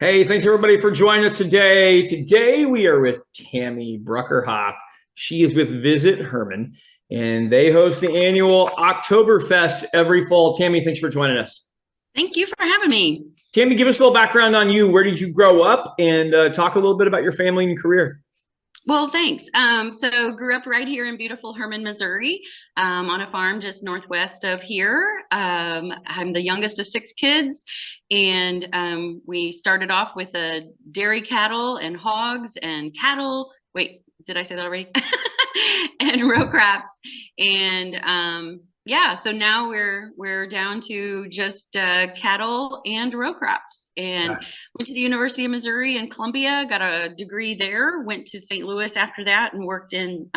Hey, thanks everybody for joining us today. Today we are with Tammy Bruckerhoff. She is with Visit Hermann, and they host the annual Oktoberfest every fall. Tammy, thanks for joining us. Thank you for having me. Tammy, give us a little background on you. Where did you grow up? And talk a little bit about your family and career. Well, thanks. So grew up right here in beautiful Hermann, Missouri, on a farm just northwest of here. I'm the youngest of six kids, and we started off with dairy cattle and hogs and cattle. Wait, did I say that already? And row crops. And yeah, so now we're down to just cattle and row crops. And went to the University of Missouri in Columbia, got a degree there, went to St. Louis after that and worked in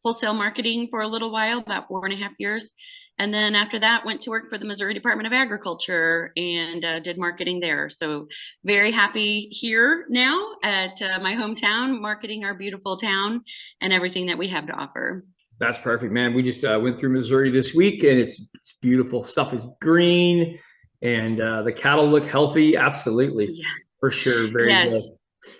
wholesale marketing for a little while, about 4.5 years. And then after that, went to work for the Missouri Department of Agriculture and did marketing there. So very happy here now at my hometown, marketing our beautiful town and everything that we have to offer. That's perfect, man. We just went through Missouri this week, and it's beautiful. Stuff is green, and the cattle look healthy. Absolutely, Yeah. for sure. Very good. Yes.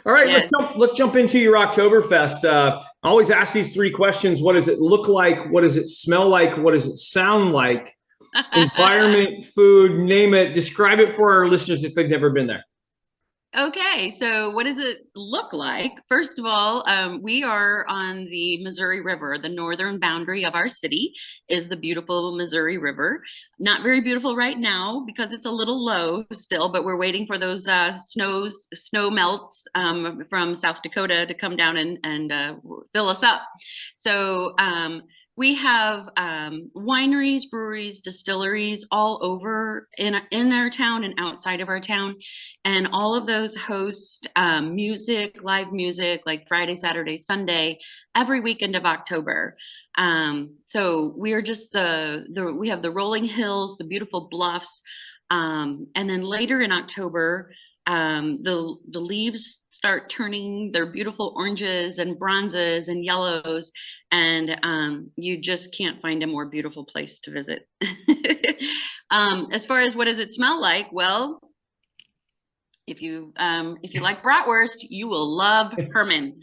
All right, Yes. let's jump into your Oktoberfest. I always ask these three questions: What does it look like? What does it smell like? What does it sound like? Environment, food, name it. Describe it for our listeners if they've never been there. Okay, so what does it look like? First of all, we are on the Missouri River. The northern boundary of our city is the beautiful Missouri River. Not very beautiful right now because it's a little low still, but we're waiting for those snow melts from South Dakota to come down and fill us up. So we have wineries, breweries, distilleries all over in our town and outside of our town. And all of those host live music, like Friday, Saturday, Sunday, every weekend of October. So we are just we have the rolling hills, the beautiful bluffs, and then later in October, the leaves start turning their beautiful oranges and bronzes and yellows, and you just can't find a more beautiful place to visit. As far as what does it smell like, well, if you like bratwurst, you will love Hermann.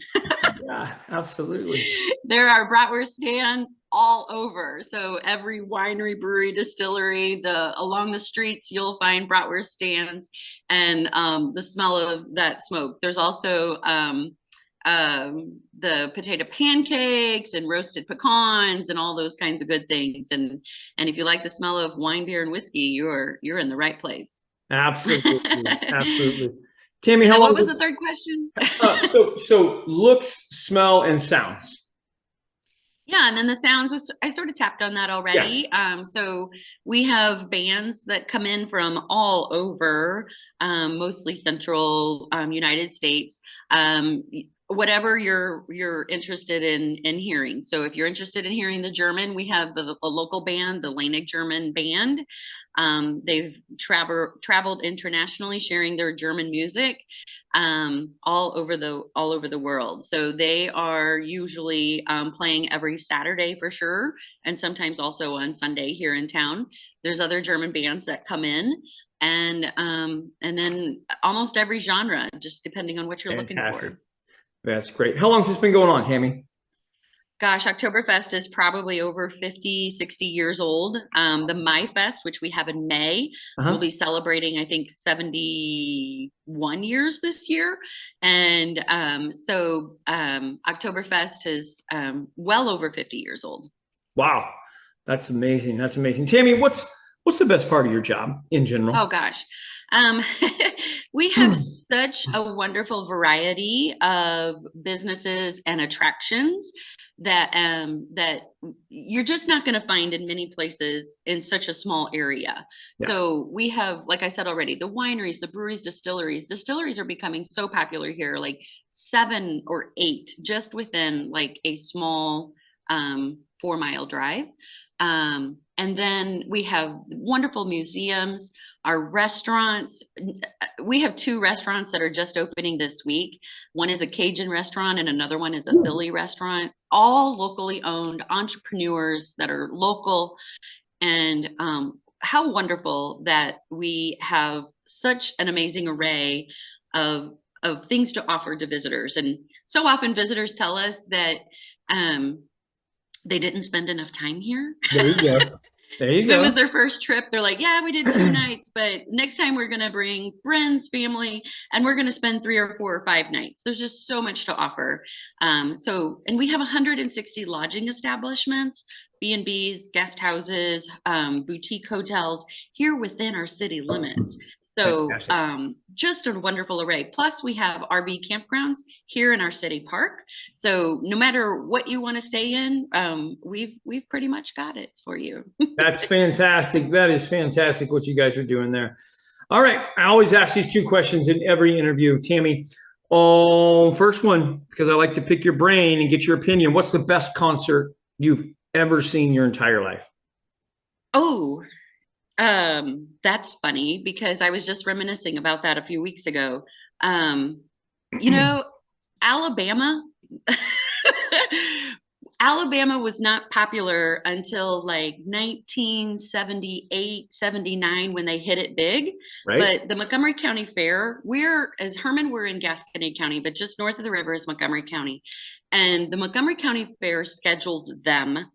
Yeah, absolutely. There are bratwurst stands all over. So every winery, brewery, distillery, the along the streets, you'll find bratwurst stands, and the smell of that smoke. There's also the potato pancakes and roasted pecans and all those kinds of good things. And if you like the smell of wine, beer, and whiskey, you're in the right place. Absolutely. And Absolutely. Tammy, how then what long was was the third question? so looks, smell, and sounds. Yeah, and then the sounds was I sort of tapped on that Yeah. already. So we have bands that come in from all over, mostly central United States. Whatever you're interested in hearing. So if you're interested in hearing the German, we have a local band, the Leinig German Band. They've traveled internationally, sharing their German music all over the world. So they are usually playing every Saturday for sure, and sometimes also on Sunday here in town. There's other German bands that come in, and then almost every genre, just depending on what you're looking Fantastic. for. That's great. How long has this been going on, Tammy? Gosh, Oktoberfest is probably over 50, 60 years old. The Mai Fest, which we have in May, will Uh-huh. be celebrating, I think, 71 years this year. And Oktoberfest is well over 50 years old. Wow. That's amazing. That's amazing. Tammy, what's the best part of your job in Oh general? gosh. Um, we have such a wonderful variety of businesses and attractions that you're just not going to find in many places in such a small area. Yeah. So we have, like I said already, the wineries, the breweries, distilleries. Distilleries are becoming so popular here, like 7 or 8, just within like a small 4-mile drive. And then we have wonderful museums, our restaurants. We have 2 restaurants that are just opening this week. One is a Cajun restaurant and another one is a Philly restaurant, all locally owned entrepreneurs that are local. And how wonderful that we have such an amazing array of things to offer to visitors. And so often visitors tell us that they didn't spend enough time here. There you go. There you If go. it was their first trip, they're like, yeah, we did 2 nights, but next time we're going to bring friends, family, and we're going to spend 3 or 4 or 5 nights. There's just so much to offer. And we have 160 lodging establishments, B&Bs, guest houses, boutique hotels here within our city limits. So just a wonderful array. Plus we have RV campgrounds here in our city park. So no matter what you want to stay in, we've pretty much got it for you. That's fantastic. That is fantastic what you guys are doing there. All right. I always ask these 2 questions in every interview. Tammy, first one, because I like to pick your brain and get your opinion. What's the best concert you've ever seen your entire life? Oh, that's funny because I was just reminiscing about that a few weeks ago. You know, Alabama, Alabama was not popular until like 1978, 79 when they hit it big. Right. But the Montgomery County Fair, as Hermann, we're in Gascony County, but just north of the river is Montgomery County. And the Montgomery County Fair scheduled them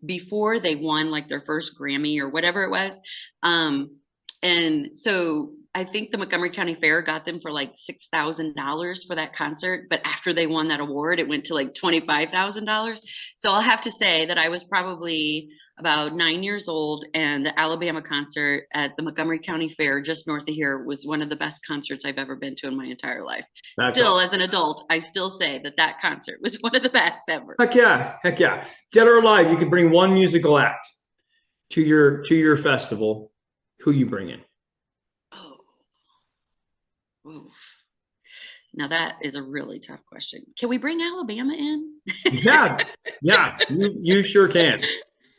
before they won like their first Grammy or whatever it was. And so I think the Montgomery County Fair got them for like $6,000 for that concert. But after they won that award, it went to like $25,000. So I'll have to say that I was probably about 9 years old, and the Alabama concert at the Montgomery County Fair just north of here was one of the best concerts I've ever been to in my entire life. As an adult, I still say that concert was one of the best ever. Heck yeah. Heck yeah. Dead or alive, you could bring one musical act to your festival. Who you bring in? Oof. Now that is a really tough question. Can we bring Alabama in? Yeah, you sure can.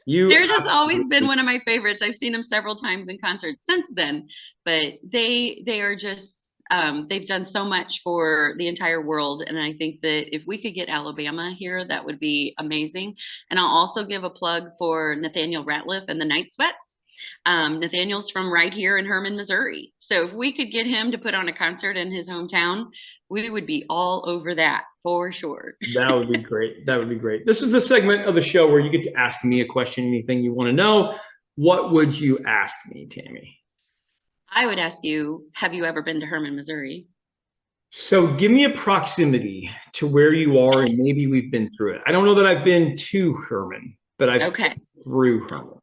They're just always been one of my favorites. I've seen them several times in concert since then, but they are just they've done so much for the entire world, and I think that if we could get Alabama here, that would be amazing. And I'll also give a plug for Nathaniel Ratliff and the Night Sweats. Nathaniel's from right here in Hermann, Missouri. So if we could get him to put on a concert in his hometown, we would be all over that for sure. That would be great. That would be great. This is the segment of the show where you get to ask me a question, anything you want to know. What would you ask me, Tammy? I would ask you, have you ever been to Hermann, Missouri? So give me a proximity to where you are, and maybe we've been through it. I don't know that I've been to Hermann, but I've been through Hermann.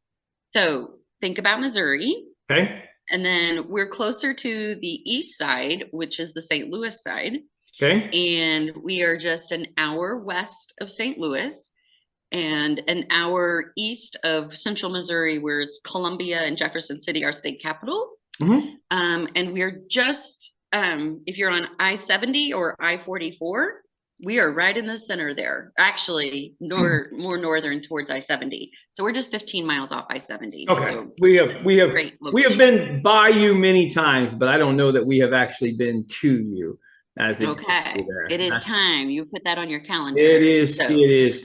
So think about Missouri. Okay. And then we're closer to the east side, which is the St. Louis side. Okay. And we are just an hour west of St. Louis and an hour east of central Missouri, where it's Columbia and Jefferson City, our state capital. Mm-hmm. And we're just, if you're on I-70 or I-44, we are right in the center there, actually more northern towards I-70. So we're just 15 miles off I-70. Okay. So we have been by you many times, but I don't know that we have actually been to you. Okay. It is time. You put that on your calendar. It is time. It is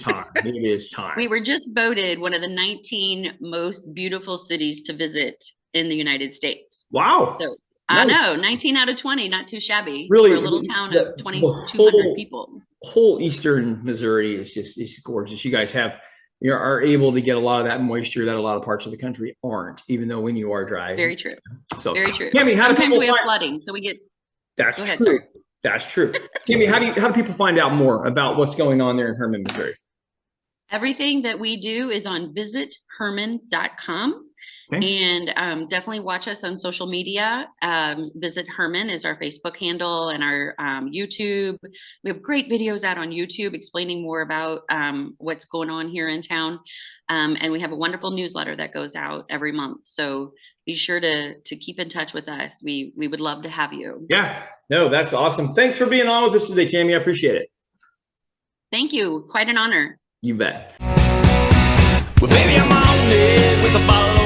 time. We were just voted one of the 19 most beautiful cities to visit in the United States. Wow. So I know, 19 out of 20, not too shabby. Really, for a little town of 2,200 people. Whole eastern Missouri is gorgeous. You guys are able to get a lot of that moisture that a lot of parts of the country aren't, even though when you are dry. Very true. So, very true. Tammy, sometimes we have flooding, so we get. That's true. Sorry. That's true. Tammy, how do people find out more about what's going on there in Hermann, Missouri? Everything that we do is on visithermann.com. Okay. And definitely watch us on social media. Visit Hermann is our Facebook handle and our YouTube. We have great videos out on YouTube explaining more about what's going on here in town. And we have a wonderful newsletter that goes out every month. So be sure to keep in touch with us. We would love to have you. Yeah, no, that's awesome. Thanks for being on with us today, Tammy. I appreciate it. Thank you. Quite an honor. You bet. Well, baby, I'm on it with the ball.